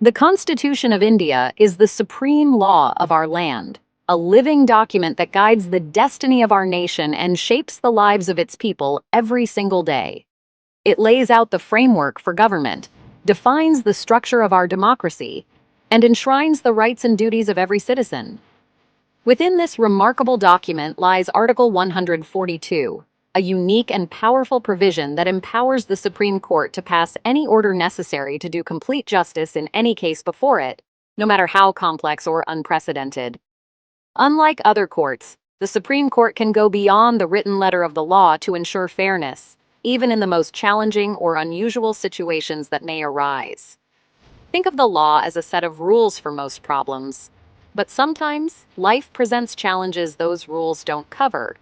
The Constitution of India is the supreme law of our land, a living document that guides the destiny of our nation and shapes the lives of its people every single day. It lays out the framework for government, defines the structure of our democracy, and enshrines the rights and duties of every citizen. Within this remarkable document lies Article 142, a unique and powerful provision that empowers the Supreme Court to pass any order necessary to do complete justice in any case before it, no matter how complex or unprecedented. Unlike other courts, the Supreme Court can go beyond the written letter of the law to ensure fairness, even in the most challenging or unusual situations that may arise. Think of the law as a set of rules for most problems, but sometimes life presents challenges those rules don't cover.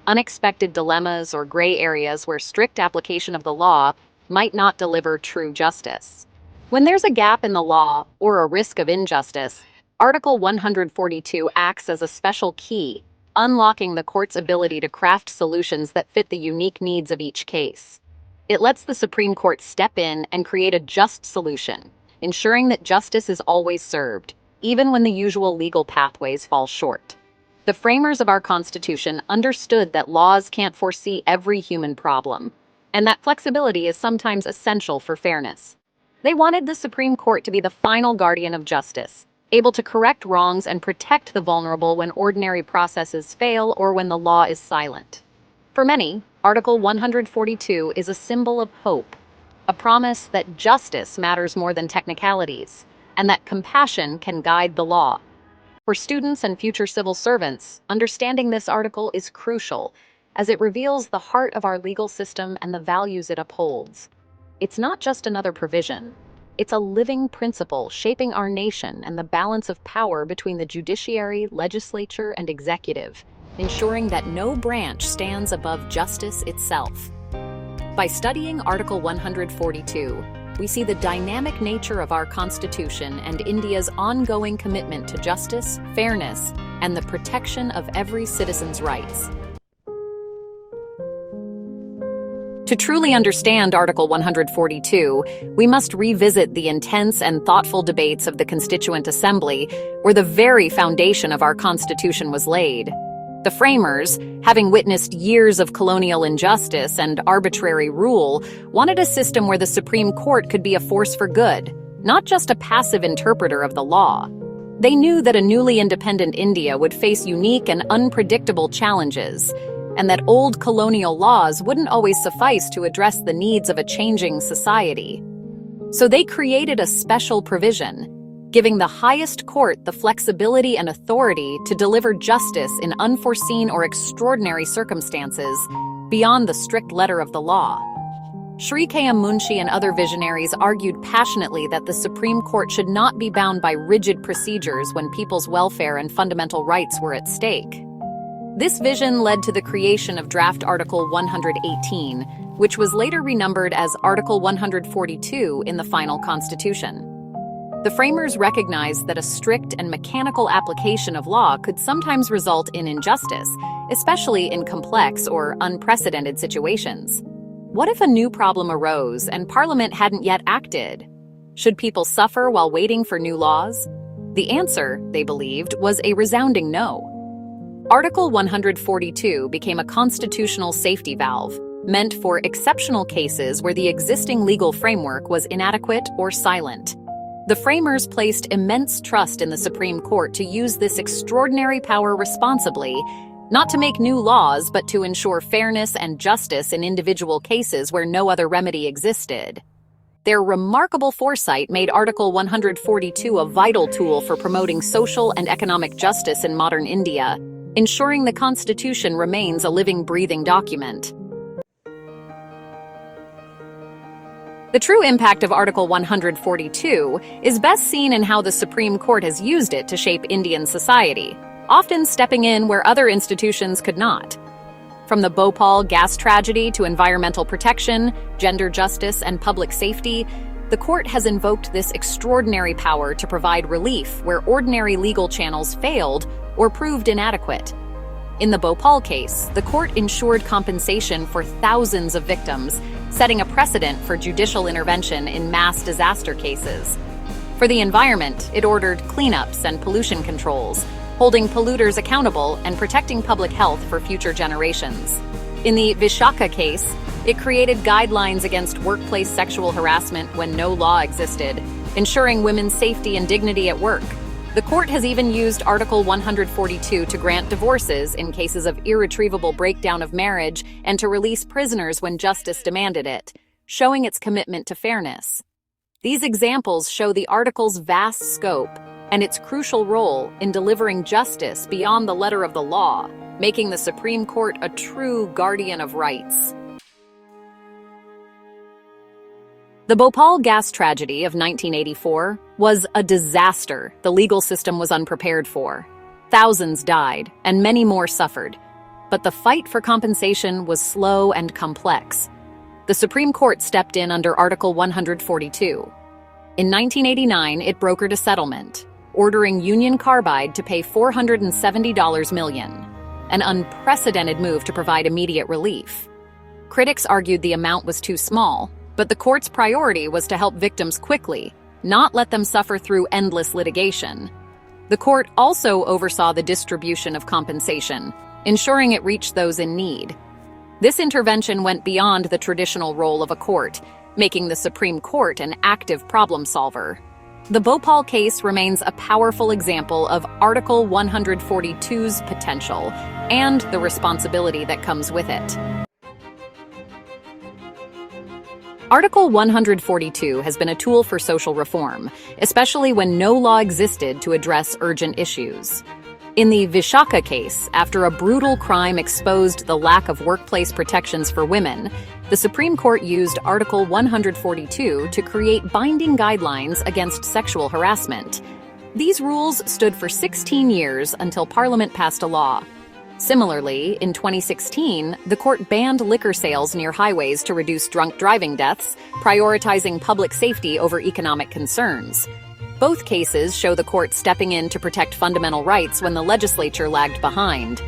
Unexpected dilemmas or gray areas where strict application of the law might not deliver true justice. When there's a gap in the law or a risk of injustice, Article 142 acts as a special key, unlocking the court's ability to craft solutions that fit the unique needs of each case. It lets the Supreme Court step in and create a just solution, ensuring that justice is always served, even when the usual legal pathways fall short. The framers of our Constitution understood that laws can't foresee every human problem, and that flexibility is sometimes essential for fairness. They wanted the Supreme Court to be the final guardian of justice, able to correct wrongs and protect the vulnerable when ordinary processes fail or when the law is silent. For many, Article 142 is a symbol of hope, a promise that justice matters more than technicalities, and that compassion can guide the law. For students and future civil servants, understanding this article is crucial, as it reveals the heart of our legal system and the values it upholds. It's not just another provision. It's a living principle shaping our nation and the balance of power between the judiciary, legislature, and executive, ensuring that no branch stands above justice itself. By studying Article 142, we see the dynamic nature of our Constitution and India's ongoing commitment to justice, fairness, and the protection of every citizen's rights. To truly understand Article 142, we must revisit the intense and thoughtful debates of the Constituent Assembly, where the very foundation of our Constitution was laid. The framers, having witnessed years of colonial injustice and arbitrary rule, wanted a system where the Supreme Court could be a force for good, not just a passive interpreter of the law. They knew that a newly independent India would face unique and unpredictable challenges, and that old colonial laws wouldn't always suffice to address the needs of a changing society. So they created a special provision, giving the highest court the flexibility and authority to deliver justice in unforeseen or extraordinary circumstances beyond the strict letter of the law. Sri K.M. Munshi and other visionaries argued passionately that the Supreme Court should not be bound by rigid procedures when people's welfare and fundamental rights were at stake. This vision led to the creation of Draft Article 118, which was later renumbered as Article 142 in the final Constitution. The framers recognized that a strict and mechanical application of law could sometimes result in injustice, especially in complex or unprecedented situations. What if a new problem arose and Parliament hadn't yet acted? Should people suffer while waiting for new laws? The answer, they believed, was a resounding no. Article 142 became a constitutional safety valve, meant for exceptional cases where the existing legal framework was inadequate or silent. The framers placed immense trust in the Supreme Court to use this extraordinary power responsibly, not to make new laws, but to ensure fairness and justice in individual cases where no other remedy existed. Their remarkable foresight made Article 142 a vital tool for promoting social and economic justice in modern India, ensuring the Constitution remains a living, breathing document. The true impact of Article 142 is best seen in how the Supreme Court has used it to shape Indian society, often stepping in where other institutions could not. From the Bhopal Gas Tragedy to environmental protection, gender justice, and public safety, the court has invoked this extraordinary power to provide relief where ordinary legal channels failed or proved inadequate. In the Bhopal case, the court ensured compensation for thousands of victims, setting a precedent for judicial intervention in mass disaster cases. For the environment, it ordered cleanups and pollution controls, holding polluters accountable and protecting public health for future generations. In the Vishakha case, it created guidelines against workplace sexual harassment when no law existed, ensuring women's safety and dignity at work. The court has even used Article 142 to grant divorces in cases of irretrievable breakdown of marriage and to release prisoners when justice demanded it, showing its commitment to fairness. These examples show the article's vast scope and its crucial role in delivering justice beyond the letter of the law, making the Supreme Court a true guardian of rights. The Bhopal Gas Tragedy of 1984 was a disaster the legal system was unprepared for. Thousands died, and many more suffered. But the fight for compensation was slow and complex. The Supreme Court stepped in under Article 142. In 1989, it brokered a settlement, ordering Union Carbide to pay $470 million, an unprecedented move to provide immediate relief. Critics argued the amount was too small, but the court's priority was to help victims quickly, not let them suffer through endless litigation. The court also oversaw the distribution of compensation, ensuring it reached those in need. This intervention went beyond the traditional role of a court, making the Supreme Court an active problem solver. The Bhopal case remains a powerful example of Article 142's potential and the responsibility that comes with it. Article 142 has been a tool for social reform, especially when no law existed to address urgent issues. In the Vishakha case, after a brutal crime exposed the lack of workplace protections for women, the Supreme Court used Article 142 to create binding guidelines against sexual harassment. These rules stood for 16 years until Parliament passed a law. Similarly, in 2016, the court banned liquor sales near highways to reduce drunk driving deaths, prioritizing public safety over economic concerns. Both cases show the court stepping in to protect fundamental rights when the legislature lagged behind.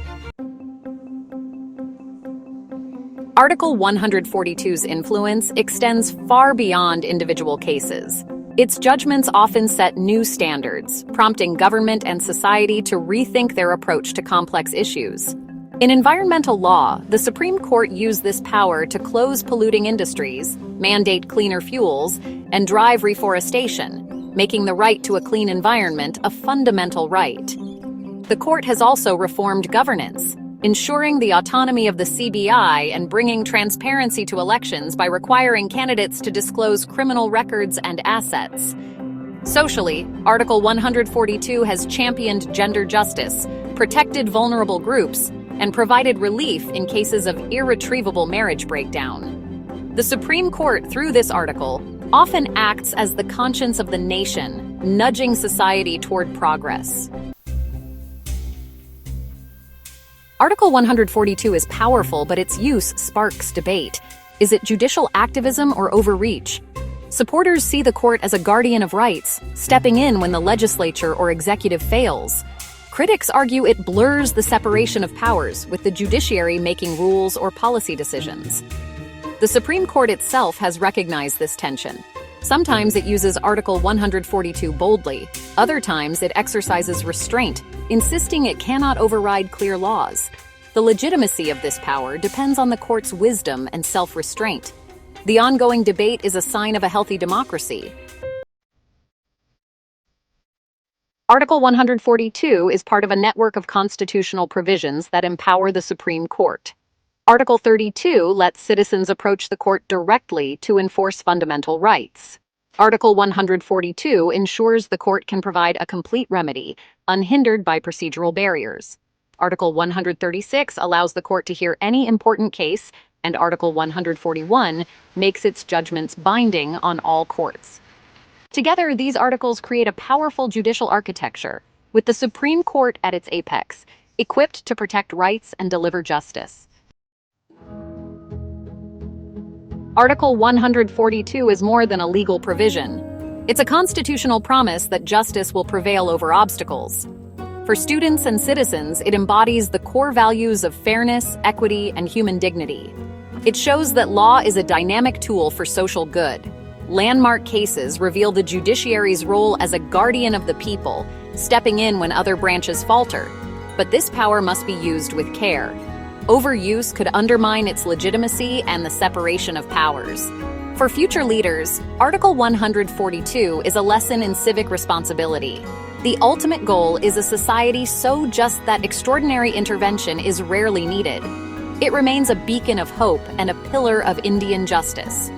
Article 142's influence extends far beyond individual cases. Its judgments often set new standards, prompting government and society to rethink their approach to complex issues. In environmental law, the Supreme Court used this power to close polluting industries, mandate cleaner fuels, and drive reforestation, making the right to a clean environment a fundamental right. The court has also reformed governance, ensuring the autonomy of the CBI and bringing transparency to elections by requiring candidates to disclose criminal records and assets. Socially, Article 142 has championed gender justice, protected vulnerable groups, and provided relief in cases of irretrievable marriage breakdown. The Supreme Court, through this article, often acts as the conscience of the nation, nudging society toward progress. Article 142 is powerful, but its use sparks debate. Is it judicial activism or overreach? Supporters see the court as a guardian of rights, stepping in when the legislature or executive fails. Critics argue it blurs the separation of powers, with the judiciary making rules or policy decisions. The Supreme Court itself has recognized this tension. Sometimes it uses Article 142 boldly, other times it exercises restraint, insisting it cannot override clear laws. The legitimacy of this power depends on the court's wisdom and self-restraint. The ongoing debate is a sign of a healthy democracy. Article 142 is part of a network of constitutional provisions that empower the Supreme Court. Article 32 lets citizens approach the court directly to enforce fundamental rights. Article 142 ensures the court can provide a complete remedy, unhindered by procedural barriers. Article 136 allows the court to hear any important case, and Article 141 makes its judgments binding on all courts. Together, these articles create a powerful judicial architecture, with the Supreme Court at its apex, equipped to protect rights and deliver justice. Article 142 is more than a legal provision. It's a constitutional promise that justice will prevail over obstacles. For students and citizens, it embodies the core values of fairness, equity, and human dignity. It shows that law is a dynamic tool for social good. Landmark cases reveal the judiciary's role as a guardian of the people, stepping in when other branches falter. But this power must be used with care. Overuse could undermine its legitimacy and the separation of powers. For future leaders, Article 142 is a lesson in civic responsibility. The ultimate goal is a society so just that extraordinary intervention is rarely needed. It remains a beacon of hope and a pillar of Indian justice.